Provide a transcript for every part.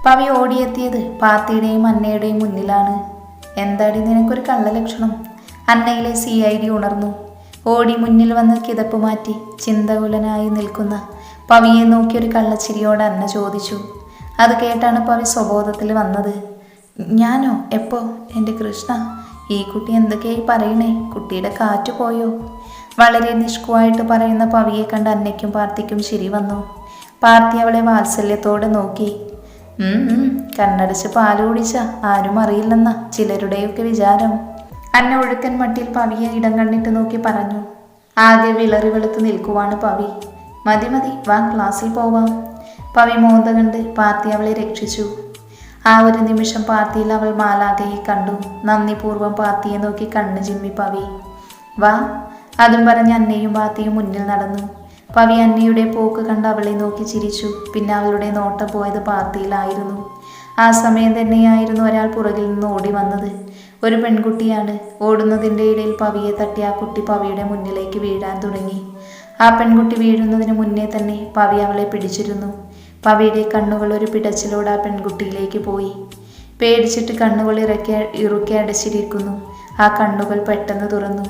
പവി ഓടിയെത്തിയത് പാത്തിയുടെയും അന്നയുടെയും മുന്നിലാണ്. എന്താടി നിനക്കൊരു കള്ളലക്ഷണം? അന്നയിലെ CID ഉണർന്നു. ഓടി മുന്നിൽ വന്ന് കിതപ്പ് മാറ്റി ചിന്തകുലനായി നിൽക്കുന്ന പവിയെ നോക്കിയൊരു കള്ളച്ചിരിയോടെ അന്ന ചോദിച്ചു. അത് കേട്ടാണ് പവി സ്വബോധത്തിൽ വന്നത്. ഞാനോ? എപ്പോ? എൻ്റെ കൃഷ്ണ, ഈ കുട്ടി എന്തൊക്കെയായി പറയണേ? കുട്ടിയുടെ കാറ്റ് പോയോ? വളരെ നിഷ്കുവായിട്ട് പറയുന്ന പവിയെ കണ്ട് അന്നയ്ക്കും പാർത്തിക്കും ചിരി വന്നു. പാർത്തി അവളെ വാത്സല്യത്തോടെ നോക്കി. കണ്ണടച്ച് പാല് കുടിച്ച ആരും അറിയില്ലെന്ന ചിലരുടെയൊക്കെ വിചാരം. അന്ന ഒഴുക്കൻ മട്ടിൽ പവിയെ ഇടം കണ്ണിട്ട് നോക്കി പറഞ്ഞു. ആകെ വിളറി വെളുത്ത് നിൽക്കുവാണ് പവി. മതി മതി, വാ ക്ലാസ്സിൽ പോവാം. പവി മോന്ത കണ്ട് പാർത്തി അവളെ രക്ഷിച്ചു. ആ ഒരു നിമിഷം പാർത്തിയിൽ അവൾ മാലാകയെ കണ്ടു. നന്ദിപൂർവ്വം പാർത്തിയെ നോക്കി കണ്ണ് ചിമ്മി പവി. വാ. അതും പറഞ്ഞ് അന്നയും പാർത്തിയും മുന്നിൽ നടന്നു. പവി അന്നയുടെ പോക്ക് കണ്ട് അവളെ നോക്കി ചിരിച്ചു. പിന്നെ അവളുടെ നോട്ടം പോയത് പാർത്തിയിലായിരുന്നു. ആ സമയം തന്നെയായിരുന്നു ഒരാൾ പുറകിൽ നിന്ന് ഓടി വന്നത്. ഒരു പെൺകുട്ടിയാണ്. ഓടുന്നതിൻ്റെ ഇടയിൽ പവിയെ തട്ടി ആ കുട്ടി പവിയുടെ മുന്നിലേക്ക് വീഴാൻ തുടങ്ങി. ആ പെൺകുട്ടി വീഴുന്നതിന് മുന്നേ തന്നെ പവി അവളെ പിടിച്ചിരുന്നു. പവിയുടെ കണ്ണുകൾ ഒരു പിടച്ചിലോടെ ആ പെൺകുട്ടിയിലേക്ക് പോയി. പേടിച്ചിട്ട് കണ്ണുകൾ ഇറുക്കി അടച്ചിരിക്കുന്നു. ആ കണ്ണുകൾ പെട്ടെന്ന് തുറന്നു.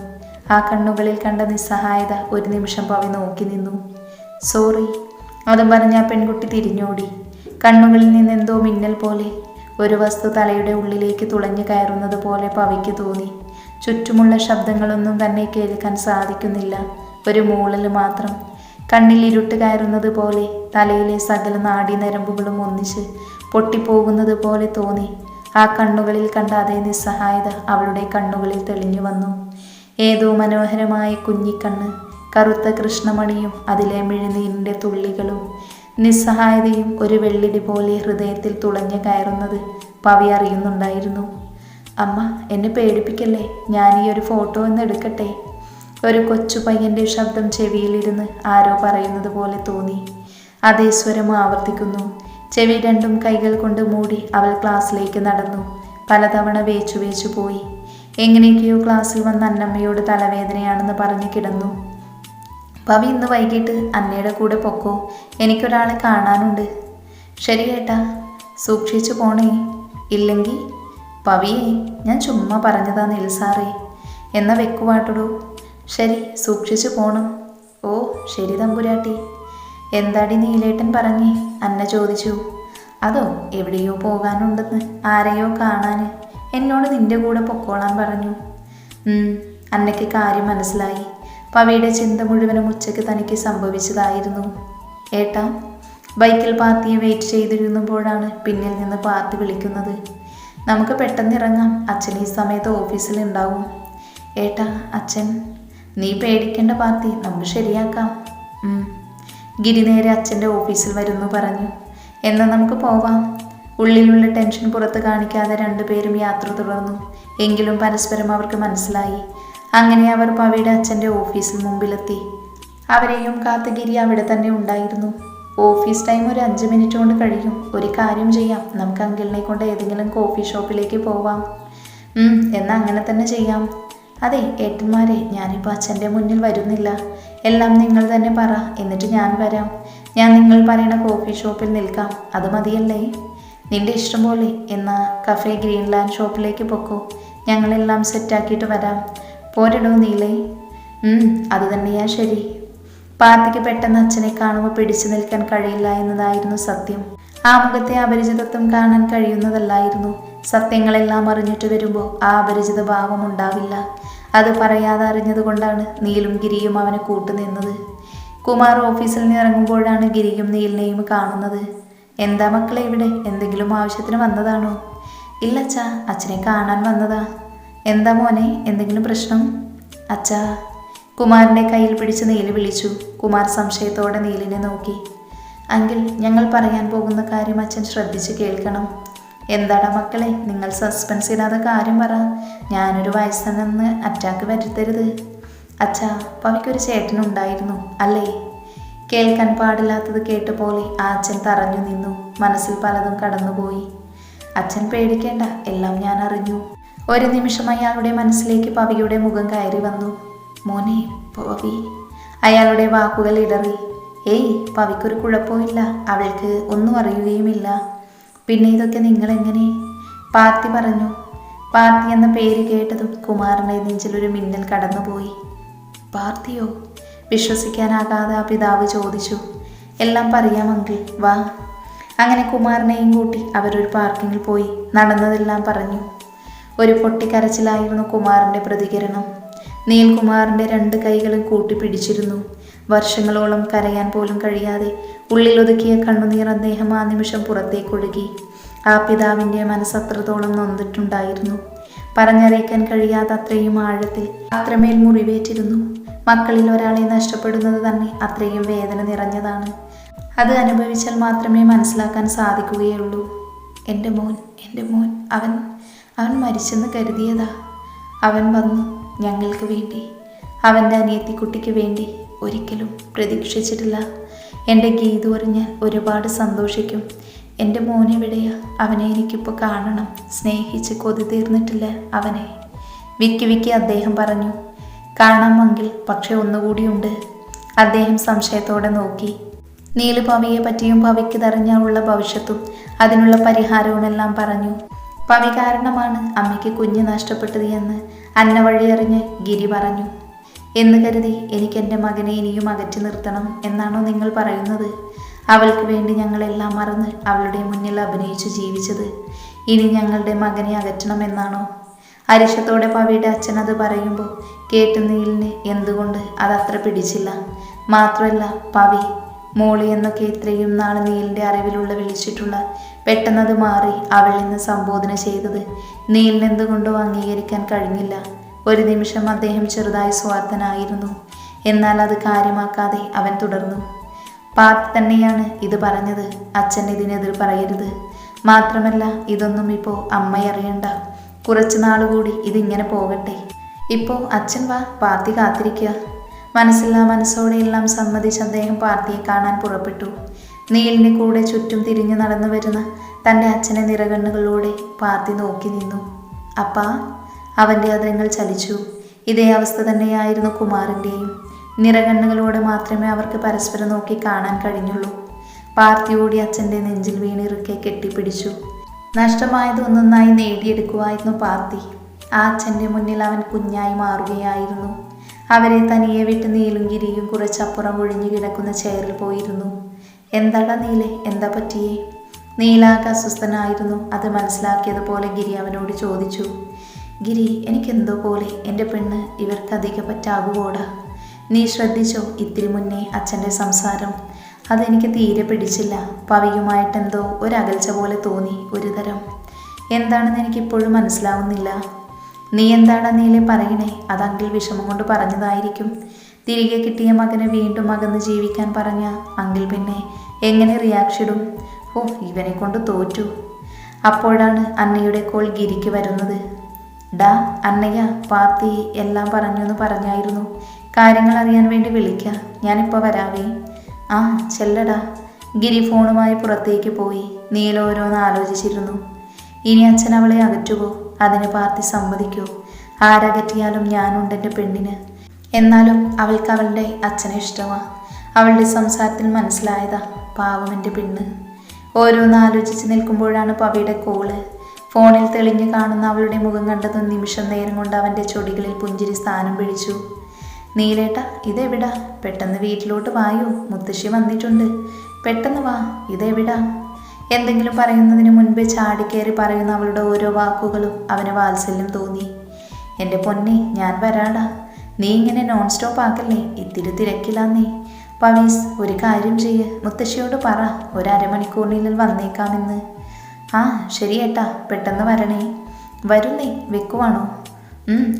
ആ കണ്ണുകളിൽ കണ്ട നിസ്സഹായത ഒരു നിമിഷം പവി നോക്കി നിന്നു. സോറി. അതും പറഞ്ഞ് ആ പെൺകുട്ടി തിരിഞ്ഞോടി. കണ്ണുകളിൽ നിന്ന് എന്തോ മിന്നൽ പോലെ ഒരു വസ്തു തലയുടെ ഉള്ളിലേക്ക് തുളഞ്ഞു കയറുന്നത് പോലെ പവിക്ക് തോന്നി. ചുറ്റുമുള്ള ശബ്ദങ്ങളൊന്നും തന്നെ കേൾക്കാൻ സാധിക്കുന്നില്ല. ഒരു മൂളൽ മാത്രം. കണ്ണിൽ ഇരുട്ട് കയറുന്നത് പോലെ തലയിലെ സകല നാഡീനരമ്പുകളും ഒന്നിച്ച് പൊട്ടിപ്പോകുന്നത് പോലെ തോന്നി. ആ കണ്ണുകളിൽ കണ്ട അതേ നിസ്സഹായത അവളുടെ കണ്ണുകളിൽ തെളിഞ്ഞു വന്നു. ഏതോ മനോഹരമായ കുഞ്ഞിക്കണ്ണ്, കറുത്ത കൃഷ്ണമണിയും അതിലെ മിഴുനീരിൻ്റെ തുള്ളികളും നിസ്സഹായതയും ഒരു വെള്ളിടി പോലെ ഹൃദയത്തിൽ തുളഞ്ഞു കയറുന്നത് പവി അറിയുന്നുണ്ടായിരുന്നു. അമ്മ, എന്നെ പേടിപ്പിക്കല്ലേ, ഞാൻ ഈ ഒരു ഫോട്ടോ ഒന്ന് എടുക്കട്ടെ? ഒരു കൊച്ചു പയ്യൻ്റെ ശബ്ദം ചെവിയിലിരുന്ന് ആരോ പറയുന്നത് പോലെ തോന്നി. അതേ സ്വരം ആവർത്തിക്കുന്നു. ചെവി രണ്ടും കൈകൾ കൊണ്ട് മൂടി അവൾ ക്ലാസ്സിലേക്ക് നടന്നു. പലതവണ വേച്ചു പോയി. എങ്ങനെയൊക്കെയോ ക്ലാസ്സിൽ വന്ന അന്നമ്മയോട് തലവേദനയാണെന്ന് പറഞ്ഞ് കിടന്നു. പവി ഇന്ന് വൈകിട്ട് അന്നയുടെ കൂടെ പൊക്കോ, എനിക്കൊരാളെ കാണാനുണ്ട്. ശരി ഏട്ടാ, സൂക്ഷിച്ചു പോണേ. ഇല്ലെങ്കിൽ പവിയെ, ഞാൻ ചുമ്മാ പറഞ്ഞതാ നിൽസാറേ. എന്നാ വെക്കുവാട്ടടൂ. ശരി, സൂക്ഷിച്ചു പോണം. ഓ ശരി തമ്പുരാട്ടി. എന്താടി നീലേട്ടൻ പറഞ്ഞേ? അന്ന ചോദിച്ചു. അതോ, എവിടെയോ പോകാനുണ്ടെന്ന്, ആരെയോ കാണാൻ. എന്നോട് നിന്റെ കൂടെ പൊക്കോളാൻ പറഞ്ഞു. അന്നയ്ക്ക് കാര്യം മനസ്സിലായി. പവിയുടെ ചിന്ത മുഴുവനും ഉച്ചയ്ക്ക് തനിക്ക് സംഭവിച്ചതായിരുന്നു. ഏട്ടാ. ബൈക്കിൽ പാർത്തിയെ വെയിറ്റ് ചെയ്തിരുന്നപ്പോഴാണ് പിന്നിൽ നിന്ന് പാർത്തി വിളിക്കുന്നത്. നമുക്ക് പെട്ടെന്ന് ഇറങ്ങാം, അച്ഛൻ ഈ സമയത്ത് ഓഫീസിലുണ്ടാവും. ഏട്ടാ, അച്ഛൻ. നീ പേടിക്കേണ്ട പാർത്തി, നമുക്ക് ശരിയാക്കാം. ഗിരി നേരെ അച്ഛൻ്റെ ഓഫീസിൽ വരുന്നു പറഞ്ഞു. എന്നാൽ നമുക്ക് പോവാം. ഉള്ളിലുള്ള ടെൻഷൻ പുറത്ത് കാണിക്കാതെ രണ്ടുപേരും യാത്ര തുടർന്നു. എങ്കിലും പരസ്പരം അവർക്ക് മനസ്സിലായി. അങ്ങനെ അവർ പവിയുടെ അച്ഛൻ്റെ ഓഫീസിൽ മുമ്പിലെത്തി. അവരെയും കാത്ത് ഗിരി അവിടെ തന്നെ ഉണ്ടായിരുന്നു. ഓഫീസ് ടൈം ഒരു 5 മിനിറ്റ് കൊണ്ട് കഴിയും. ഒരു കാര്യം ചെയ്യാം, നമുക്ക് അങ്കിളിനെ കൊണ്ട് ഏതെങ്കിലും കോഫി ഷോപ്പിലേക്ക് പോവാം. എന്നാൽ അങ്ങനെ തന്നെ ചെയ്യാം. അതെ ഏട്ടന്മാരെ, ഞാനിപ്പോൾ അച്ഛൻ്റെ മുന്നിൽ വരുന്നില്ല. എല്ലാം നിങ്ങൾ തന്നെ പറ, എന്നിട്ട് ഞാൻ വരാം. ഞാൻ നിങ്ങൾ പറയുന്ന കോഫി ഷോപ്പിൽ നിൽക്കാം. അത് മതിയല്ലേ? നിന്റെ ഇഷ്ടം പോലെ. എന്നാൽ കഫേ ഗ്രീൻലാൻഡ് ഷോപ്പിലേക്ക് പൊക്കോ, ഞങ്ങളെല്ലാം സെറ്റാക്കിയിട്ട് വരാം. പോരിടോ നീലേ? അത് തന്നെയാ ശരി. പാർത്തിക്ക് പെട്ടെന്ന് അച്ഛനെ കാണുമ്പോൾ പിടിച്ചു നിൽക്കാൻ കഴിയില്ല എന്നതായിരുന്നു സത്യം. ആ മുഖത്തെ അപരിചിതത്വം കാണാൻ കഴിയുന്നതല്ലായിരുന്നു. സത്യങ്ങളെല്ലാം അറിഞ്ഞിട്ട് വരുമ്പോൾ ആ അപരിചിത ഭാവം ഉണ്ടാവില്ല. അത് പറയാതെ അറിഞ്ഞതുകൊണ്ടാണ് നീലും ഗിരിയും അവനെ കൂട്ടുനിന്നത്. കുമാർ ഓഫീസിൽ നിന്ന് ഇറങ്ങുമ്പോഴാണ് ഗിരിയും നീലിനെയും കാണുന്നത്. എന്താ മക്കളെ ഇവിടെ, എന്തെങ്കിലും ആവശ്യത്തിന് വന്നതാണോ? ഇല്ലച്ചാ, അച്ഛനെ കാണാൻ വന്നതാ. എന്താ മോനെ, എന്തെങ്കിലും പ്രശ്നം? അച്ഛാ. കുമാറിൻ്റെ കയ്യിൽ പിടിച്ച് നീല് വിളിച്ചു. കുമാർ സംശയത്തോടെ നീലിനെ നോക്കി. അങ്കിൾ, ഞങ്ങൾ പറയാൻ പോകുന്ന കാര്യം അച്ഛൻ ശ്രദ്ധിച്ച് കേൾക്കണം. എന്താടാ മക്കളെ, നിങ്ങൾ സസ്പെൻസ് ഇടാതെ കാര്യം പറ. ഞാനൊരു വയസ്സനെന്ന് അറ്റാക്ക് വരുത്തരുത്. അച്ഛാ, പവിക്കൊരു ചേട്ടനുണ്ടായിരുന്നു അല്ലേ? കേൾക്കാൻ പാടില്ലാത്തത് കേട്ട പോലെ ആ അച്ഛൻ തറഞ്ഞു നിന്നു. മനസ്സിൽ പലതും കടന്നുപോയി. അച്ഛൻ പേടിക്കേണ്ട, എല്ലാം ഞാൻ അറിഞ്ഞു. ഒരു നിമിഷം അയാളുടെ മനസ്സിലേക്ക് പവിയുടെ മുഖം കയറി വന്നു. മോനെ പവി. അയാളുടെ വാക്കുകൾ ഇടറി. ഏയ്, പവിക്കൊരു കുഴപ്പമില്ല, അവൾക്ക് ഒന്നും അറിയുകയുമില്ല. പിന്നെ ഇതൊക്കെ നിങ്ങളെങ്ങനെ? പാർത്തി പറഞ്ഞു. പാർത്തി എന്ന പേര് കേട്ടതും കുമാറിൻ്റെ നെഞ്ചിലൊരു മിന്നൽ കടന്നുപോയി. പാർത്തിയോ? വിശ്വസിക്കാനാകാതെ ആ പിതാവ് ചോദിച്ചു. എല്ലാം പറയാം അങ്കിൾ, വാ. അങ്ങനെ കുമാറിനെയും കൂട്ടി അവരൊരു പാർക്കിങ്ങിൽ പോയി നടന്നതെല്ലാം പറഞ്ഞു. ഒരു പൊട്ടിക്കരച്ചിലായിരുന്നു കുമാറിൻ്റെ പ്രതികരണം. നീൽകുമാറിൻ്റെ 2 കൈകളും കൂട്ടിപ്പിടിച്ചിരുന്നു. വർഷങ്ങളോളം കരയാൻ പോലും കഴിയാതെ ഉള്ളിലൊതുക്കിയ കണ്ണുനീർ അദ്ദേഹം ആ നിമിഷം പുറത്തേക്കൊഴുകി. ആ പിതാവിൻ്റെ മനസ്സത്രത്തോളം നൊന്നിട്ടുണ്ടായിരുന്നു. പറഞ്ഞറിയിക്കാൻ കഴിയാത്ത അത്രയും ആഴത്തിൽ അത്രമേൽ മുറിവേറ്റിരുന്നു. മക്കളിൽ ഒരാളെ നഷ്ടപ്പെടുന്നത് തന്നെ അത്രയും വേദന നിറഞ്ഞതാണ്. അത് അനുഭവിച്ചാൽ മാത്രമേ മനസ്സിലാക്കാൻ സാധിക്കുകയുള്ളൂ. എൻ്റെ മോൻ, എൻ്റെ മോൻ, അവൻ മരിച്ചെന്ന് കരുതിയതാ. അവൻ വന്നു ഞങ്ങൾക്ക് വേണ്ടി, അവൻ്റെ അനിയത്തിക്കുട്ടിക്ക് വേണ്ടി. ഒരിക്കലും പ്രതീക്ഷിച്ചിട്ടില്ല. എൻ്റെ ഗീതു അറിഞ്ഞാൽ ഒരുപാട് സന്തോഷിക്കും. എൻ്റെ മോനെവിടെയാ? അവനെ എനിക്കിപ്പോൾ കാണണം. സ്നേഹിച്ച് കൊതി തീർന്നിട്ടില്ല അവനെ. വിക്കി അദ്ദേഹം പറഞ്ഞു. കാണാം അങ്കിൾ, പക്ഷെ ഒന്നുകൂടിയുണ്ട്. അദ്ദേഹം സംശയത്തോടെ നോക്കി. നീലു പവിയെ പറ്റിയും പവിക്ക് തെറിഞ്ഞുള്ള ഭവിഷ്യത്തും അതിനുള്ള പരിഹാരവുമെല്ലാം പറഞ്ഞു. പവി കാരണമാണ് അമ്മയ്ക്ക് കുഞ്ഞ് നഷ്ടപ്പെട്ടത് എന്ന് അന്ന വഴിയറിഞ്ഞ് ഗിരി പറഞ്ഞു. എന്ന് കരുതി എനിക്കെൻ്റെ മകനെ ഇനിയും അകറ്റി നിർത്തണം എന്നാണോ നിങ്ങൾ പറയുന്നത്? അവൾക്ക് വേണ്ടി ഞങ്ങളെല്ലാം മറന്ന് അവളുടെ മുന്നിൽ അഭിനയിച്ചു ജീവിച്ചത് ഇനി ഞങ്ങളുടെ മകനെ അകറ്റണമെന്നാണോ? അരിശത്തോടെ പവിയുടെ അച്ഛൻ അത് പറയുമ്പോൾ കേട്ട് നീലിന് എന്തുകൊണ്ട് അതത്ര പിടിച്ചില്ല. മാത്രമല്ല പവി മോളി എന്നൊക്കെ ഇത്രയും നാൾ നീലിൻ്റെ അറിവിലുള്ള വിളിച്ചിട്ടുള്ള പെട്ടെന്നത് മാറി അവൾ ഇന്ന് സംബോധന ചെയ്തത് നീലിന് എന്തുകൊണ്ടോ അംഗീകരിക്കാൻ കഴിഞ്ഞില്ല. ഒരു നിമിഷം അദ്ദേഹം ചെറുതായി സ്വാർത്ഥനായിരുന്നു. എന്നാൽ അത് കാര്യമാക്കാതെ അവൻ തുടർന്നു. പാർത്തി തന്നെയാണ് ഇത് പറഞ്ഞത്. അച്ഛൻ ഇതിനെതിർ പറയരുത്. മാത്രമല്ല ഇതൊന്നും ഇപ്പോൾ അമ്മയറിയണ്ട. കുറച്ച് നാളുകൂടി ഇതിങ്ങനെ പോകട്ടെ. ഇപ്പോൾ അച്ഛൻ വാ, പാർത്തി കാത്തിരിക്കുക. മനസ്സില്ലാ മനസ്സോടെ എല്ലാം സമ്മതിച്ച് അദ്ദേഹം പാർത്തിയെ കാണാൻ പുറപ്പെട്ടു. നീലിൻ്റെ കൂടെ ചുറ്റും തിരിഞ്ഞു നടന്നു വരുന്ന തൻ്റെ അച്ഛനെ നിറകണ്ണുകളിലൂടെ പാർത്തി നോക്കി നിന്നു. അപ്പാ, അവൻ്റെ അതിരങ്ങൾ ചലിച്ചു. ഇതേ അവസ്ഥ തന്നെയായിരുന്നു കുമാറിൻ്റെയും. നിറകണ്ണുകളോടെ മാത്രമേ അവർക്ക് പരസ്പരം നോക്കി കാണാൻ കഴിഞ്ഞുള്ളൂ. പാർത്തിയോടി അച്ഛൻ്റെ നെഞ്ചിൽ വീണിറുക്കെ കെട്ടിപ്പിടിച്ചു. നഷ്ടമായത് ഒന്നൊന്നായി നേടിയെടുക്കുമായിരുന്നു പാർത്തി. ആ അച്ഛൻ്റെ മുന്നിൽ അവൻ കുഞ്ഞായി മാറുകയായിരുന്നു. അവരെ തനിയെ വിട്ട് നീലും ഗിരിയും കുറച്ചപ്പുറം ഒഴിഞ്ഞു കിടക്കുന്ന ചെയറിൽ പോയിരുന്നു. എന്താടാ നീലെ, എന്താ പറ്റിയേ? നീലാകെ അസ്വസ്ഥനായിരുന്നു. അത് മനസ്സിലാക്കിയതുപോലെ ഗിരി അവനോട് ചോദിച്ചു. ഗിരി, എനിക്കെന്തോ പോലെ എൻ്റെ പെണ്ണ് ഇവർക്ക് അധിക പറ്റാകുവോടാ. നീ ശ്രദ്ധിച്ചോ ഇത്തിരി മുന്നേ അച്ഛൻ്റെ സംസാരം? അതെനിക്ക് തീരെ പിടിച്ചില്ല. പവിയുമായിട്ടെന്തോ ഒരകൽച്ച പോലെ തോന്നി ഒരു തരം. എന്താണെന്ന് എനിക്കിപ്പോഴും മനസ്സിലാവുന്നില്ല. നീ എന്താടാ നീലെ പറയണേ? അത് അങ്കിൾ വിഷമം കൊണ്ട് പറഞ്ഞതായിരിക്കും. തിരികെ കിട്ടിയ മകനെ വീണ്ടും അകന്ന് ജീവിക്കാൻ പറഞ്ഞ അങ്കിൾ പിന്നെ എങ്ങനെ റിയാക്ഷൻ ഇടും? ഓ, ഇവനെ കൊണ്ട് തോറ്റു. അപ്പോഴാണ് അന്നയുടെ കോൾ ഗിരിക്ക് വരുന്നത്. ഡാ അന്നയ്യ, പാർത്തി എല്ലാം പറഞ്ഞു എന്ന് പറഞ്ഞായിരുന്നു. കാര്യങ്ങൾ അറിയാൻ വേണ്ടി വിളിക്കുക. ഞാനിപ്പോൾ വരാവേ. ആ ചെല്ലടാ. ഗിരി ഫോണുമായി പുറത്തേക്ക് പോയി. നീല ഓരോന്ന് ആലോചിച്ചിരുന്നു. ഇനി അച്ഛൻ അവളെ അകറ്റുമോ? അതിന് പാർത്തി സമ്മതിക്കോ? ആരകറ്റിയാലും ഞാനുണ്ട് എൻ്റെ പെണ്ണിന്. എന്നാലും അവൾക്ക് അവളുടെ അച്ഛനെ ഇഷ്ടമാണ്. അവളുടെ സംസാരത്തിൽ മനസ്സിലായതാ പാവം എൻ്റെ പെണ്ണ്. ഓരോന്ന് ആലോചിച്ച് നിൽക്കുമ്പോഴാണ് പവിയുടെ കോള്. ഫോണിൽ തെളിഞ്ഞു കാണുന്ന അവളുടെ മുഖം കണ്ടതും നിമിഷം നേരം കൊണ്ട് അവൻ്റെ ചൊടികളിൽ പുഞ്ചിരി സ്ഥാനം പിടിച്ചു. നീലേട്ടാ, ഇതെവിടാ? പെട്ടെന്ന് വീട്ടിലോട്ട് വായോ, മുത്തശ്ശി വന്നിട്ടുണ്ട്. പെട്ടെന്ന് വാ. ഇതെവിടാ? എന്തെങ്കിലും പറയുന്നതിന് മുൻപേ ചാടിക്കയറി പറയുന്ന അവളുടെ ഓരോ വാക്കുകളും അവന് വാത്സല്യം തോന്നി. എൻ്റെ പൊന്നെ, ഞാൻ വരാടാ. നീ ഇങ്ങനെ നോൺ സ്റ്റോപ്പ് ആക്കല്ലേ, ഇത്തിരി തിരക്കില്ലാന്നേ. പവീസ്, ഒരു കാര്യം ചെയ്യ്, മുത്തശ്ശിയോട് പറ 1 അരമണിക്കൂറിനുള്ളിൽ വന്നേക്കാമെന്ന്. ആ ശരി ഏട്ടാ, പെട്ടെന്ന് വരണേ. വരുന്നേ, വെക്കുവാണോ?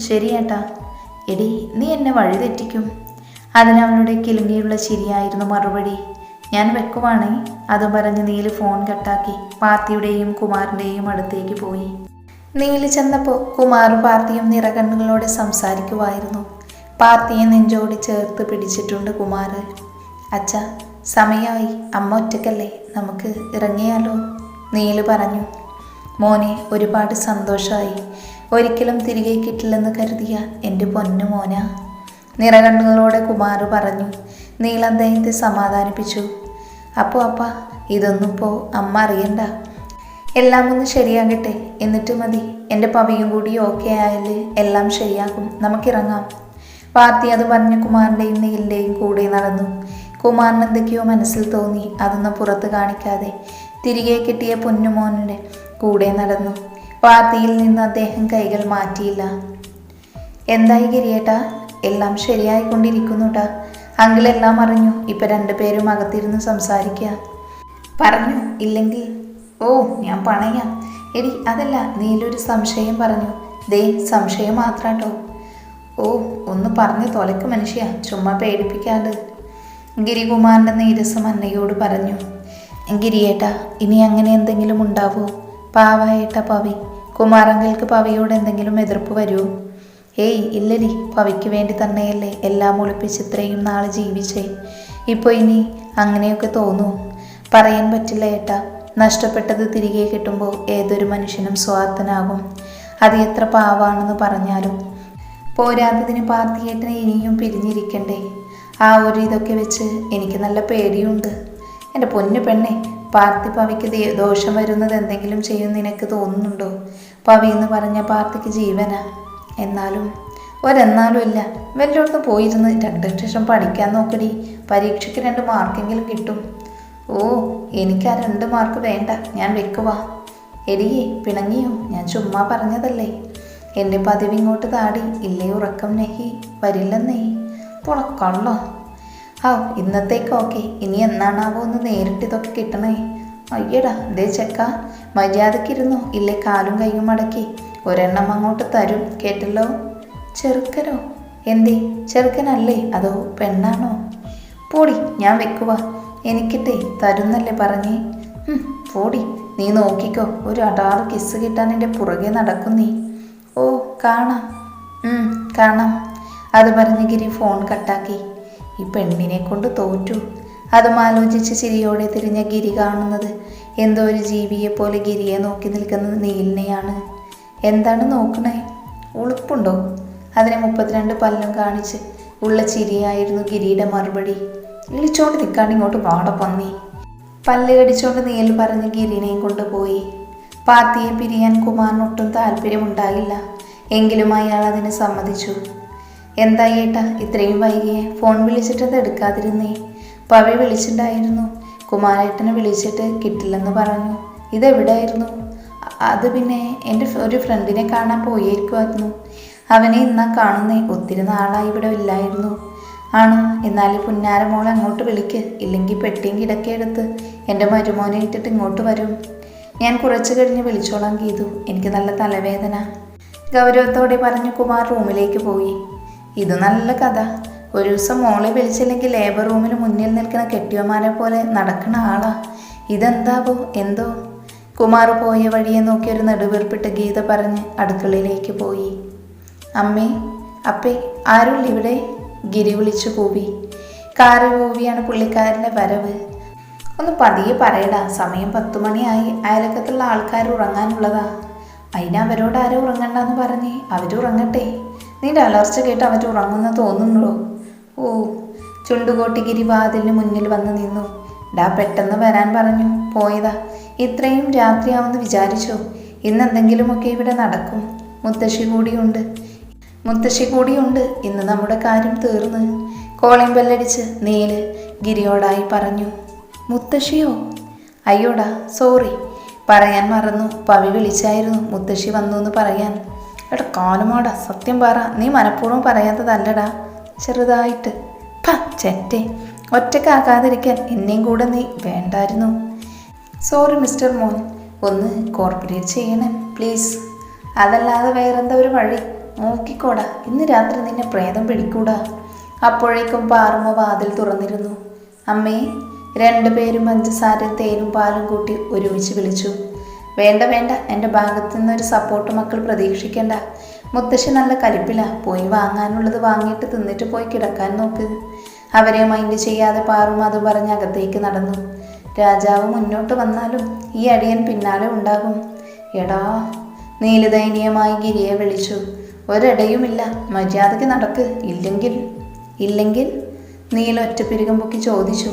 ശരി ഏട്ടാ. എടി, നീ എന്നെ വഴി തെറ്റിക്കും. അതിനവളുടെ കിലുങ്ങിയുള്ള ചിരിയായിരുന്നു മറുപടി. ഞാൻ വെക്കുവാണേ. അതും പറഞ്ഞ് നീല് ഫോൺ കട്ടാക്കി പാർത്തിയുടെയും കുമാറിൻ്റെയും അടുത്തേക്ക് പോയി. നീല് ചെന്നപ്പോൾ കുമാറും പാർത്തിയും നിറകണ്ണുകളോടെ സംസാരിക്കുമായിരുന്നു. പാർത്തിയെ നെഞ്ചോടി ചേർത്ത് പിടിച്ചിട്ടുണ്ട് കുമാർ. അച്ഛ, സമയമായി. അമ്മ ഒറ്റക്കല്ലേ, നമുക്ക് ഇറങ്ങിയാലോ? നീല് പറഞ്ഞു. മോനെ, ഒരുപാട് സന്തോഷമായി. ഒരിക്കലും തിരികെ കിട്ടില്ലെന്ന് കരുതിയ എൻ്റെ പൊന്നു മോന. നിറകണ്ണുകളോടെ കുമാർ പറഞ്ഞു. നീൽ അദ്ദേഹത്തെ സമാധാനിപ്പിച്ചു. അപ്പോൾ അപ്പ, ഇതൊന്നും ഇപ്പോൾ അമ്മ അറിയണ്ട. എല്ലാം ഒന്ന് ശരിയാകട്ടെ, എന്നിട്ട് മതി. എൻ്റെ പവിയും കൂടി ഓക്കെ ആയാൽ എല്ലാം ശരിയാകും, നമുക്കിറങ്ങാം. പാർത്തി അത് പറഞ്ഞ് കുമാറിൻ്റെയും നീലിൻ്റെയും കൂടെ നടന്നു. കുമാറിന് എന്തൊക്കെയോ മനസ്സിൽ തോന്നി. അതൊന്നും പുറത്ത് കാണിക്കാതെ തിരികെ കിട്ടിയ പൊന്നുമോനുടെ കൂടെ നടന്നു. പാർത്തിയിൽ നിന്ന് അദ്ദേഹം കൈകൾ മാറ്റിയില്ല. എന്തായി ഗിരിയേട്ടാ? എല്ലാം ശരിയായിക്കൊണ്ടിരിക്കുന്നുട്ടാ. അങ്കിളെല്ലാം അറിഞ്ഞു. ഇപ്പം രണ്ടുപേരും അകത്തിരുന്ന് സംസാരിക്കുക. പറഞ്ഞു ഇല്ലെങ്കിൽ ഓ ഞാൻ പണയാം. എടി അതല്ല, നീലൊരു സംശയം പറഞ്ഞു. ദേ സംശയം മാത്രാട്ടോ. ഓ ഒന്ന് പറഞ്ഞു തൊലക്ക് മനുഷ്യ, ചുമ്മാ പേടിപ്പിക്കാണ്ട് ഗിരികുമാറിൻ്റെ നീരസം അന്നയോട് പറഞ്ഞു. ഗിരിയേട്ടാ ഇനി അങ്ങനെ എന്തെങ്കിലും ഉണ്ടാവോ? പാവായേട്ട പവി. കുമാരങ്ങൾക്ക് പവിയോട് എന്തെങ്കിലും എതിർപ്പ് വരുമോ? ഏയ് ഇല്ലടി, പവിക്ക് വേണ്ടി തന്നെയല്ലേ എല്ലാം ഒളിപ്പിച്ച് ഇത്രയും നാൾ ജീവിച്ചേ. ഇപ്പോൾ ഇനി അങ്ങനെയൊക്കെ തോന്നുമോ? പറയാൻ പറ്റില്ല ഏട്ടാ. നഷ്ടപ്പെട്ടത് തിരികെ കിട്ടുമ്പോൾ ഏതൊരു മനുഷ്യനും സ്വാർത്ഥനാകും. അത് എത്ര പാവാണെന്ന് പറഞ്ഞാലും. പോരാത്തതിന് പാർത്തിയേട്ടനെ ഇനിയും പിരിഞ്ഞിരിക്കണ്ടേ? ആ ഒരു ഇതൊക്കെ വെച്ച് എനിക്ക് നല്ല പേടിയുണ്ട്. എൻ്റെ പൊന്നു പെണ്ണെ, പാർത്തി പവിക്ക് ദോഷം വരുന്നത് എന്തെങ്കിലും ചെയ്യും നിനക്ക് തോന്നുന്നുണ്ടോ? പവി എന്ന് പറഞ്ഞ പാർത്തിക്ക് ജീവനാ. എന്നാലും ഇല്ല. വല്ലയിടത്തും പോയിരുന്ന് 2 വർഷം പഠിക്കാൻ നോക്കടി. പരീക്ഷയ്ക്ക് 2 മാർക്കെങ്കിലും കിട്ടും. ഓ എനിക്ക് ആ 2 മാർക്ക് വേണ്ട, ഞാൻ വെക്കുവാ. എടിയേ പിണങ്ങിയോ? ഞാൻ ചുമ്മാ പറഞ്ഞതല്ലേ. എൻ്റെ പതിവ് ഇങ്ങോട്ട് താടി. ഇല്ലേ ഉറക്കം നെഹി വരില്ലെന്നേ. പൊളക്കള്ളോ. ഇന്നത്തേക്ക് ഓക്കെ. ഇനി എന്നാണാവോ ഒന്ന് നേരിട്ട് ഇതൊക്കെ കിട്ടണേ. അയ്യടാ ദേ ചെക്ക, മര്യാദക്കിരുന്നോ, ഇല്ലേ കാലും കൈയും മടക്കി ഒരെണ്ണം അങ്ങോട്ട് തരും, കേട്ടല്ലോ. ചെറുക്കനോ? എന്തേ ചെറുക്കനല്ലേ അതോ പെണ്ണാണോ? പോടി, ഞാൻ വെക്കുവാ. എനിക്കിട്ടേ തരുന്നല്ലേ പറഞ്ഞേ. പോടി, നീ നോക്കിക്കോ. ഒരു 6 കിസ് കിട്ടാൻ എൻ്റെ പുറകെ നടക്കും നീ. ഓ കാണാം. കാണാം. അത് പറഞ്ഞ് ഗിരി ഫോൺ കട്ടാക്കി. ഈ പെണ്ണിനെ കൊണ്ട് തോറ്റു. അതും ആലോചിച്ച് ചിരിയോടെ തിരിഞ്ഞ ഗിരി കാണുന്നത് എന്തോ ഒരു ജീവിയെ പോലെ ഗിരിയെ നോക്കി നിൽക്കുന്നത് നീലിനെയാണ്. എന്താണ് നോക്കണേ? ഉളുപ്പുണ്ടോ? അതിനെ 32 പല്ലും കാണിച്ച് ഉള്ള ചിരിയായിരുന്നു ഗിരിയുടെ മറുപടി. ഇളിച്ചോണ്ട് നിൽക്കാണ്ട് ഇങ്ങോട്ട് വാട പന്നി. പല്ല് കടിച്ചോണ്ട് നീൽ പറഞ്ഞ് ഗിരിനെയും കൊണ്ടുപോയി. പാർത്തിയെ പിരിയാൻ കുമാറിനൊട്ടും താല്പര്യമുണ്ടായില്ല. എങ്കിലും അയാൾ അതിന് സമ്മതിച്ചു. എന്തായി ഏട്ടാ ഇത്രയും വൈകിയേ? ഫോൺ വിളിച്ചിട്ടത് എടുക്കാതിരുന്നേ. പവി വിളിച്ചിട്ടുണ്ടായിരുന്നു. കുമാരേട്ടനെ വിളിച്ചിട്ട് കിട്ടില്ലെന്ന് പറഞ്ഞു. ഇതെവിടായിരുന്നു? അത് പിന്നെ എൻ്റെ ഒരു ഫ്രണ്ടിനെ കാണാൻ പോയിരിക്കുമായിരുന്നു. അവനെ ഇന്നാ കാണുന്നേ. ഒത്തിരി നാളായി ഇവിടെ ഇല്ലായിരുന്നു. ആണോ? എന്നാൽ പുന്നാരമോളെ അങ്ങോട്ട് വിളിക്ക്. ഇല്ലെങ്കിൽ പെട്ടിയും കിടക്കെടുത്ത് എൻ്റെ മരുമോനെ ഇട്ടിട്ട് ഇങ്ങോട്ട് വരും. ഞാൻ കുറച്ച് കഴിഞ്ഞ് വിളിച്ചോളാം ഗീതു, എനിക്ക് നല്ല തലവേദന. ഗൗരവത്തോടെ പറഞ്ഞു കുമാർ റൂമിലേക്ക് പോയി. ഇത് നല്ല കഥ. ഒരു ദിവസം മോളെ വിളിച്ചില്ലെങ്കിൽ ലേബർ റൂമിന് മുന്നിൽ നിൽക്കുന്ന കെട്ടിയമാരെ പോലെ നടക്കുന്ന ആളാ. ഇതെന്താവോ എന്തോ. കുമാർ പോയ വഴിയെ നോക്കി ഒരു നെടുവീർപ്പിട്ട് ഗീത പറഞ്ഞ് അടുക്കളയിലേക്ക് പോയി. അമ്മേ, അപ്പേ, ആരുമില്ല ഇവിടെ? ഗിരി വിളിച്ചു കൂവി. കാറ് കൂവിയാണ് പുള്ളിക്കാരൻ്റെ വരവ്. ഒന്ന് പതിയെ പറയടാ, സമയം 10 മണിയായി. അയലക്കത്തുള്ള ആൾക്കാർ ഉറങ്ങാനുള്ളതാ. അതിനവരോട് ആരും ഉറങ്ങണ്ടെന്ന് പറഞ്ഞേ. അവരുറങ്ങട്ടെ. നിന്റെ അലർച്ച കേട്ട് അവരുറങ്ങുന്ന തോന്നുന്നുണ്ടോ? ഓ. ചുണ്ടുകോട്ടി ഗിരി വാതിലിന് മുന്നിൽ വന്ന് നിന്നു. ഡാ പെട്ടെന്ന് വരാൻ പറഞ്ഞു പോയതാ. ഇത്രയും രാത്രിയാവുമെന്ന് വിചാരിച്ചോ? ഇന്നെന്തെങ്കിലുമൊക്കെ ഇവിടെ നടക്കും. മുത്തശ്ശി കൂടിയുണ്ട്. ഇന്ന് നമ്മുടെ കാര്യം തീർന്ന്. കോളിംഗ് ബെല്ലടിച്ച് നീല് ഗിരിയോടായി പറഞ്ഞു. മുത്തശ്ശിയോ? അയ്യോടാ സോറി, പറയാൻ മറന്നു. പവി വിളിച്ചായിരുന്നു മുത്തശ്ശി വന്നു എന്ന് പറയാൻ. എടാ കാലുമാടാ, സത്യം പറ, നീ മനഃപൂർവ്വം പറയാത്തതല്ലടാ. ചെറുതായിട്ട്. ചെറ്റെ, ഒറ്റക്കാക്കാതിരിക്കാൻ എന്നെയും കൂടെ നീ വേണ്ടായിരുന്നു. സോറി മിസ്റ്റർ മോൻ, ഒന്ന് കോർപ്പറേറ്റ് ചെയ്യണം പ്ലീസ്. അതല്ലാതെ വേറെന്താ ഒരു വഴി? നോക്കിക്കോടാ, ഇന്ന് രാത്രി നിന്നെ പ്രേതം പിടിക്കൂടാ. അപ്പോഴേക്കും പാറുമ്മ വാതിൽ തുറന്നിരുന്നു. അമ്മേ. 2 പേരും പഞ്ചസാരയും തേനും പാലും കൂട്ടി ഒരുമിച്ച് വിളിച്ചു. വേണ്ട, എൻ്റെ ഭാഗത്തു നിന്നൊരു സപ്പോർട്ട് മക്കൾ പ്രതീക്ഷിക്കണ്ട. മുത്തശ്ശി നല്ല കലിപ്പില. പോയി വാങ്ങാനുള്ളത് വാങ്ങിയിട്ട് തിന്നിട്ട് പോയി കിടക്കാൻ നോക്ക്. അവരെ മൈൻഡ് ചെയ്യാതെ പാറും അത് പറഞ്ഞ് അകത്തേക്ക് നടന്നു. രാജാവ് മുന്നോട്ട് വന്നാലും ഈ അടിയൻ പിന്നാലെ ഉണ്ടാകും. എടാ, നീലദയനീയമായി ഗിരിയെ വിളിച്ചു. ഒരിടയുമില്ല, മര്യാദയ്ക്ക് നടക്ക്. ഇല്ലെങ്കിൽ നീല ഒറ്റപ്പിരികം പൊക്കി ചോദിച്ചു.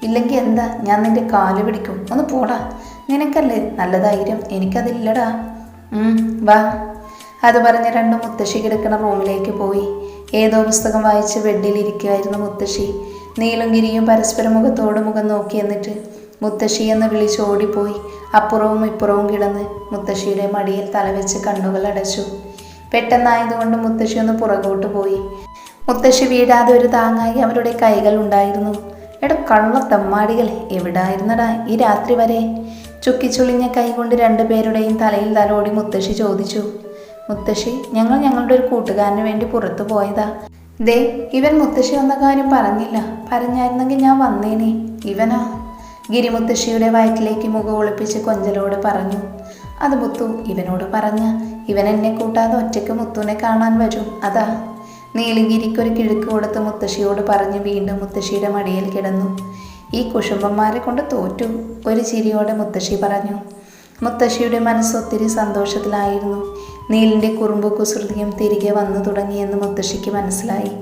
ഇല്ലെങ്കിൽ എന്താ? ഞാൻ നിന്റെ കാല് പിടിക്കും. ഒന്ന് പോടാ. നിനക്കല്ലേ നല്ല ധൈര്യം, എനിക്കതില്ലടാ. വാ. അത് പറഞ്ഞ് രണ്ടും മുത്തശ്ശി കിടക്കുന്ന റൂമിലേക്ക് പോയി. ഏതോ പുസ്തകം വായിച്ച് ബെഡിലിരിക്കുമായിരുന്നു മുത്തശ്ശി. നീലും ഗിരിയും പരസ്പരം മുഖത്തോട് മുഖം നോക്കി. എന്നിട്ട് മുത്തശ്ശി എന്ന് വിളിച്ചോടിപ്പോയി. അപ്പുറവും ഇപ്പുറവും കിടന്ന് മുത്തശ്ശിയുടെ മടിയിൽ തലവെച്ച് കണ്ണുകൾ അടച്ചു. പെട്ടെന്നായതുകൊണ്ട് മുത്തശ്ശി ഒന്ന് പുറകോട്ട് പോയി. മുത്തശ്ശി വീഴാതെ ഒരു താങ്ങായി അവരുടെ കൈകൾ ഉണ്ടായിരുന്നു. എടാ കള്ളത്തമ്മാടികൾ, എവിടായിരുന്നടാ ഈ രാത്രി വരെ? ചുക്കിച്ചുളിഞ്ഞ കൈ കൊണ്ട് രണ്ടുപേരുടെയും തലയിൽ തലോടി മുത്തശ്ശി ചോദിച്ചു. മുത്തശ്ശി, ഞങ്ങൾ ഞങ്ങളുടെ ഒരു കൂട്ടുകാരന് വേണ്ടി പുറത്തു പോയതാ. ദേ, ഇവൻ മുത്തശ്ശി വന്ന കാര്യം പറഞ്ഞില്ല. പറഞ്ഞായിരുന്നെങ്കിൽ ഞാൻ വന്നേനെ. ഇവനാ? ഗിരി മുത്തശ്ശിയുടെ വയറ്റിലേക്ക് മുഖം ഒളിപ്പിച്ച് കൊഞ്ചലോട് പറഞ്ഞു. അത് മുത്തു ഇവനോട് പറഞ്ഞ ഇവൻ എന്നെ കൂട്ടാതെ ഒറ്റയ്ക്ക് മുത്തുവിനെ കാണാൻ വരും, അതാ. നീലഗിരിക്കൊരു കിഴുക്ക് കൊടുത്ത് മുത്തശ്ശിയോട് പറഞ്ഞ് വീണ്ടും മുത്തശ്ശിയുടെ മടിയിൽ കിടന്നു. ഈ കുശുംബന്മാരെ കൊണ്ട് തോറ്റു, ഒരു ചിരിയോടെ മുത്തശ്ശി പറഞ്ഞു. മുത്തശ്ശിയുടെ മനസ്സൊത്തിരി സന്തോഷത്തിലായിരുന്നു. നീലിൻ്റെ കുറുമ്പ് കുസൃതിയും തിരികെ വന്നു തുടങ്ങിയെന്ന് മുത്തശ്ശിക്ക് മനസ്സിലായി.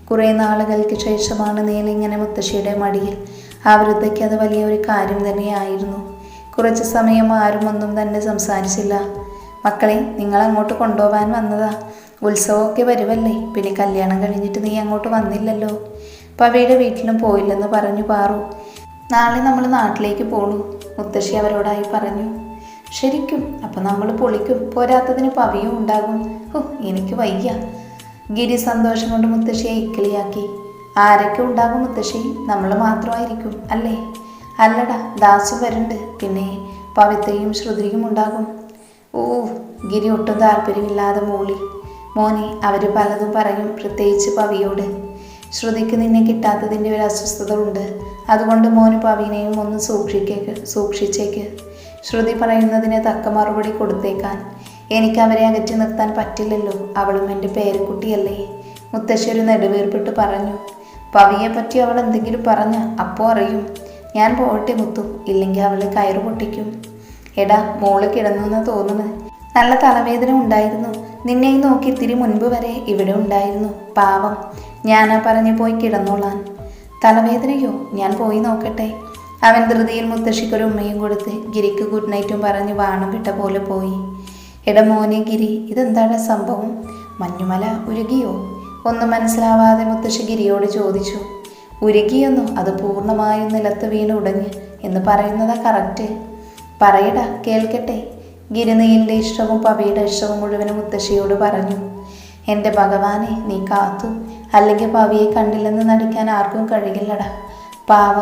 കുറേ നാളുകൾക്ക് ശേഷമാണ് നീലിങ്ങനെ മുത്തശ്ശിയുടെ മടിയിൽ. ആ വൃദ്ധയ്ക്ക് അത് വലിയൊരു കാര്യം തന്നെയായിരുന്നു. കുറച്ച് സമയം ആരും ഒന്നും തന്നെ സംസാരിച്ചില്ല. മക്കളെ, നിങ്ങൾ അങ്ങോട്ട് കൊണ്ടുപോകാൻ വന്നതാ. ഉത്സവമൊക്കെ വരുമല്ലേ, പിന്നെ കല്യാണം കഴിഞ്ഞിട്ട് നീ അങ്ങോട്ട് വന്നില്ലല്ലോ. പവിയുടെ വീട്ടിലും പോയില്ലെന്ന് പറഞ്ഞു പാറു. നാളെ നമ്മൾ നാട്ടിലേക്ക് പോണു, മുത്തശ്ശി അവരോടായി പറഞ്ഞു. ശരിക്കും? അപ്പം നമ്മൾ പൊളിക്കും, പോരാത്തതിന് പവിയും ഉണ്ടാകും. എനിക്ക് വയ്യ. ഗിരി സന്തോഷം കൊണ്ട് മുത്തശ്ശിയെ ഇക്കിളിയാക്കി. ആരൊക്കെ ഉണ്ടാകും മുത്തശ്ശി? നമ്മൾ മാത്രമായിരിക്കും അല്ലേ? അല്ലടാ, ദാസു വരുന്നുണ്ട്, പിന്നെ പവിത്രയും ശ്രുതിയും ഉണ്ടാകും. ഗിരി ഒട്ടും താല്പര്യമില്ലാതെ മൂളി. മോനെ, അവർ പലതും പറയും, പ്രത്യേകിച്ച് പവിയോട്. ശ്രുതിക്ക് നിന്നെ കിട്ടാത്തതിൻ്റെ ഒരു അസ്വസ്ഥത ഉണ്ട്. അതുകൊണ്ട് മോന് പവിനെയും ഒന്ന് സൂക്ഷിച്ചേക്ക്. ശ്രുതി പറയുന്നതിന് തക്ക മറുപടി കൊടുത്തേക്കാൻ. എനിക്ക് അവരെ അകറ്റി നിർത്താൻ പറ്റില്ലല്ലോ, അവളും എൻ്റെ പേരക്കുട്ടിയല്ലേ. മുത്തശ്ശി ഒരു നെടുവീർപ്പിട്ട് പറഞ്ഞു. പവിയെ പറ്റി അവൾ എന്തെങ്കിലും പറഞ്ഞ അപ്പോൾ അറിയും. ഞാൻ പോകട്ടെ മുത്തു, ഇല്ലെങ്കിൽ അവൾ കയറ് പൊട്ടിക്കും. എടാ, മോള് കിടന്നു തോന്നുന്നത്. നല്ല തലവേദന ഉണ്ടായിരുന്നു. നിന്നെയും നോക്കി ഇത്തിരി മുൻപ് വരെ ഇവിടെ ഉണ്ടായിരുന്നു. പാവം, ഞാനാ പറഞ്ഞു പോയി കിടന്നോളാൻ. തലവേദനയോ? ഞാൻ പോയി നോക്കട്ടെ. അവൻ ധൃതിയിൽ മുത്തശ്ശിക്കൊരു ഉമ്മയും കൊടുത്ത് ഗിരിക്ക് ഗുഡ് നൈറ്റും പറഞ്ഞ് വാണം വിട്ട പോലെ പോയി. എടാ മോനെ ഗിരി, ഇതെന്താണ് സംഭവം? മഞ്ഞുമല ഉരുകിയോ? ഒന്നും മനസ്സിലാവാതെ മുത്തശ്ശി ഗിരിയോട് ചോദിച്ചു. ഉരുകിയെന്നോ? അത് പൂർണ്ണമായും നിലത്ത് വീണ് ഉടഞ്ഞ് എന്ന് പറയുന്നതാ കറക്റ്റ്. പറയടാ, കേൾക്കട്ടെ. ഗിരി നീലിൻ്റെ ഇഷ്ടവും പവിയുടെ ഇഷ്ടവും മുഴുവനും മുത്തശ്ശിയോട് പറഞ്ഞു. എൻ്റെ ഭഗവാനെ, നീ കാത്തു. അല്ലെങ്കിൽ പവിയെ കണ്ടില്ലെന്ന് നടിക്കാൻ ആർക്കും കഴിയില്ലടാ. പാവ,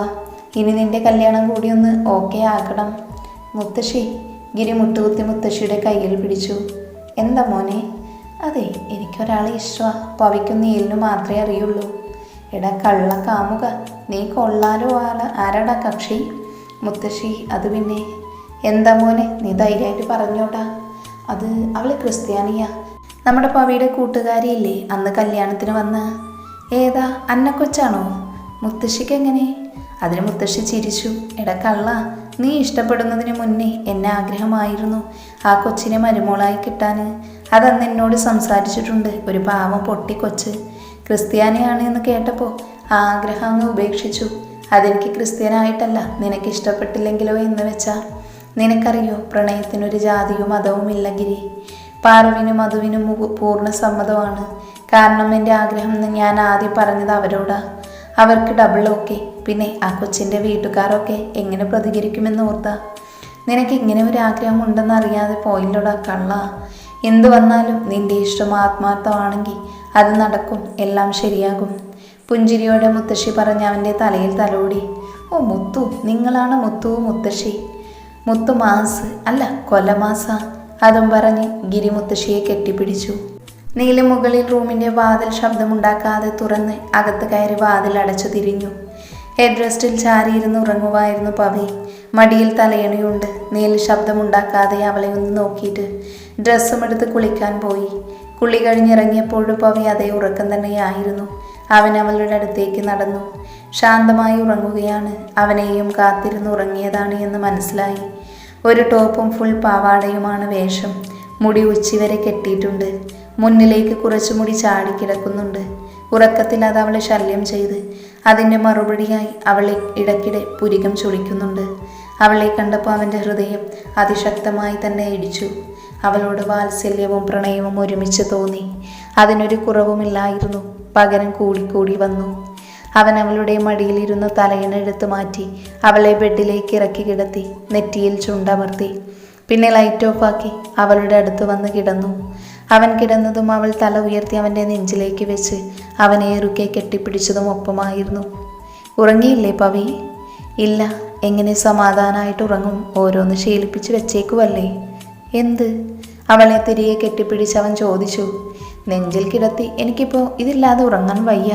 ഇനി നിന്റെ കല്യാണം കൂടി ഒന്ന് ഓക്കെ ആക്കണം. മുത്തശ്ശി. ഗിരി മുട്ടുകുത്തി മുത്തശ്ശിയുടെ കയ്യിൽ പിടിച്ചു. എന്താ മോനെ? അതെ, എനിക്കൊരാളെ ഇഷ്ടമാണ്. പവിക്കും നീലിനും മാത്രമേ അറിയുള്ളൂ. എടാ കള്ള കാമുക, നീ കൊള്ളാലോ. ആരാടാ കക്ഷി? മുത്തശ്ശി, അത് പിന്നെ. എന്താ മോനെ, നീ ധൈര്യമായിട്ട് പറഞ്ഞോട്ടാ. അത് അവൾ ക്രിസ്ത്യാനിയാ. നമ്മുടെ പവിയുടെ കൂട്ടുകാരിയില്ലേ അന്ന് കല്യാണത്തിന് വന്ന്? ഏതാ, അന്നക്കൊച്ചാണോ? മുത്തശ്ശിക്ക് എങ്ങനെ? അതിന് മുത്തശ്ശി ചിരിച്ചു. എടാ കള്ള, നീ ഇഷ്ടപ്പെടുന്നതിന് മുന്നേ എന്നെ ആഗ്രഹമായിരുന്നു ആ കൊച്ചിനെ മരുമോളായി കിട്ടാൻ. അതന്ന് എന്നോട് സംസാരിച്ചിട്ടുണ്ട്. ഒരു പാവം പൊട്ടിക്കൊച്ച് ക്രിസ്ത്യാനിയാണ് എന്ന് കേട്ടപ്പോൾ ആ ആഗ്രഹം അങ്ങ് ഉപേക്ഷിച്ചു. അതെനിക്ക് ക്രിസ്ത്യാനായിട്ടല്ല, നിനക്ക് ഇഷ്ടപ്പെട്ടില്ലെങ്കിലോ എന്ന് വെച്ചാ. നിനക്കറിയോ, പ്രണയത്തിനൊരു ജാതിയോ മതവും ഇല്ല ഗിരി. പാറുവിനും മധുവിനും പൂർണ്ണ സമ്മതമാണ്. കാരണം എൻ്റെ ആഗ്രഹം ഞാൻ ആദ്യം പറഞ്ഞത് അവരോടാ. അവർക്ക് ഡബിൾ ഓക്കെ. പിന്നെ ആ കൊച്ചിൻ്റെ വീട്ടുകാരൊക്കെ എങ്ങനെ പ്രതികരിക്കുമെന്ന് ഓർത്താ. നിനക്ക് ഇങ്ങനെ ഒരു ആഗ്രഹം ഉണ്ടെന്ന് അറിയാതെ പോയില്ലോടാ കള്ള. എന്തു വന്നാലും നിന്റെ ഇഷ്ടം ആത്മാർത്ഥമാണെങ്കിൽ അത് നടക്കും, എല്ലാം ശരിയാകും. പുഞ്ചിരിയോടെ മുത്തശ്ശി പറഞ്ഞ് അവൻ്റെ തലയിൽ തലോടി. ഓ മുത്തു, നിങ്ങളാണ് മുത്തു മുത്തശ്ശി. മുത്തു മാസ് അല്ല, കൊലമാസ. അതും പറഞ്ഞ് ഗിരി മുത്തശ്ശിയെ കെട്ടിപ്പിടിച്ചു. നീല മുകളിൽ റൂമിൻ്റെ വാതിൽ ശബ്ദമുണ്ടാക്കാതെ തുറന്ന് അകത്ത് കയറി വാതിൽ അടച്ചു തിരിഞ്ഞു. ഹെഡ് റെസ്റ്റിൽ ചാരിയിരുന്ന് ഉറങ്ങുമായിരുന്നു പവി. മടിയിൽ തലയണയുണ്ട്. നീല ശബ്ദമുണ്ടാക്കാതെ അവളെ ഒന്ന് നോക്കിയിട്ട് ഡ്രസ്സും എടുത്ത് കുളിക്കാൻ പോയി. കുളി കഴിഞ്ഞിറങ്ങിയപ്പോഴും പവി അതേ ഉറക്കം തന്നെയായിരുന്നു. അവൻ അവളുടെ അടുത്തേക്ക് നടന്നു. ശാന്തമായി ഉറങ്ങുകയാണ്. അവനെയും കാത്തിരുന്ന് ഉറങ്ങിയതാണ് എന്ന് മനസ്സിലായി. ഒരു ടോപ്പും ഫുൾ പാവാടയുമാണ് വേഷം. മുടി ഉച്ചിവരെ കെട്ടിയിട്ടുണ്ട്. മുന്നിലേക്ക് കുറച്ചു മുടി ചാടിക്കിടക്കുന്നുണ്ട്. ഉറക്കത്തിൽ അത് അവളെ ശല്യം ചെയ്ത് അതിൻ്റെ മറുപടിയായി അവളെ ഇടയ്ക്കിടെ പുരികം ചൊളിക്കുന്നുണ്ട്. അവളെ കണ്ടപ്പോൾ അവൻ്റെ ഹൃദയം അതിശക്തമായി തന്നെ ഇടിച്ചു. അവളോട് വാത്സല്യവും പ്രണയവും ഒരുമിച്ച് തോന്നി. അതിനൊരു കുറവുമില്ലായിരുന്നു, പകരം കൂടിക്കൂടി വന്നു. അവൻ അവളുടെ മടിയിലിരുന്ന് തലയിണെടുത്ത് മാറ്റി അവളെ ബെഡിലേക്ക് ഇറക്കി കിടത്തി, നെറ്റിയിൽ ചുണ്ടമർത്തി. പിന്നെ ലൈറ്റ് ഓഫാക്കി അവളുടെ അടുത്ത് വന്ന് കിടന്നു. അവൻ കിടന്നതും അവൾ തല ഉയർത്തി അവൻ്റെ നെഞ്ചിലേക്ക് വെച്ച് അവനെ ഇറുക്കെ കെട്ടിപ്പിടിച്ചതും ഒപ്പമായിരുന്നു. ഉറങ്ങിയില്ലേ പവി? ഇല്ല. എങ്ങനെ സമാധാനമായിട്ട് ഉറങ്ങും? ഓരോന്ന് ശീലിപ്പിച്ച് വെച്ചേക്കുവല്ലേ. എന്ത്? അവളെ തിരികെ കെട്ടിപ്പിടിച്ച് അവൻ ചോദിച്ചു. നെഞ്ചിൽ കിടത്തി. എനിക്കിപ്പോൾ ഇതില്ലാതെ ഉറങ്ങാൻ വയ്യ.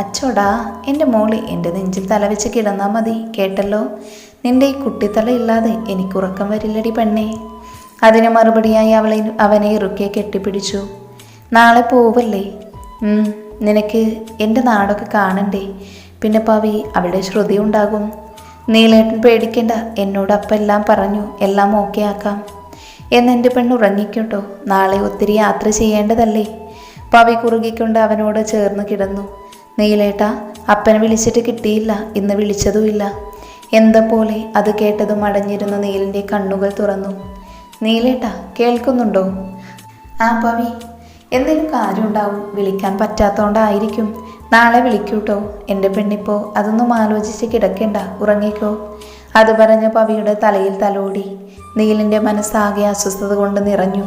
അച്ചോടാ, എൻ്റെ മോള് എൻ്റെ നെഞ്ചിൽ തല വെച്ച് കിടന്നാൽ മതി, കേട്ടല്ലോ. നിന്റെ ഈ കുട്ടിത്തല ഇല്ലാതെ എനിക്കുറക്കം വരില്ലടി പെണ്ണേ. അതിന് മറുപടിയായി അവനെ ഇറുക്കെ കെട്ടിപ്പിടിച്ചു. നാളെ പോവല്ലേ? നിനക്ക് എൻ്റെ നാടൊക്കെ കാണണ്ടേ? പിന്നെ പവി, അവിടെ ശ്രുതി ഉണ്ടാകും. നീലേട്ടൻ പേടിക്കണ്ട, എന്നോട് അപ്പം എല്ലാം പറഞ്ഞു, എല്ലാം ഓക്കെ ആക്കാം. എന്നെൻ്റെ പെണ്ണ് ഉറങ്ങിക്കോട്ടോ, നാളെ ഒത്തിരി യാത്ര ചെയ്യേണ്ടതല്ലേ. പവി കുറുകിക്കൊണ്ട് അവനോട് ചേർന്ന് കിടന്നു. നീലേട്ടാ, അപ്പനെ വിളിച്ചിട്ട് കിട്ടിയില്ല, ഇന്ന് വിളിച്ചതുമില്ല. എന്താ പോലെ അത് കേട്ടതും അടഞ്ഞിരുന്ന നീലിൻ്റെ കണ്ണുകൾ തുറന്നു. നീലേട്ടാ, കേൾക്കുന്നുണ്ടോ? ആ പവി, എന്തെങ്കിലും കാര്യമുണ്ടാവും, വിളിക്കാൻ പറ്റാത്തതുകൊണ്ടായിരിക്കും. നാളെ വിളിക്കൂട്ടോ എൻ്റെ പെണ്ണിപ്പോൾ. അതൊന്നും ആലോചിച്ച് കിടക്കേണ്ട, ഉറങ്ങിക്കോ. അത് പറഞ്ഞ പവിയുടെ തലയിൽ തലോടി. നീലിൻ്റെ മനസ്സാകെ അസ്വസ്ഥത കൊണ്ട് നിറഞ്ഞു.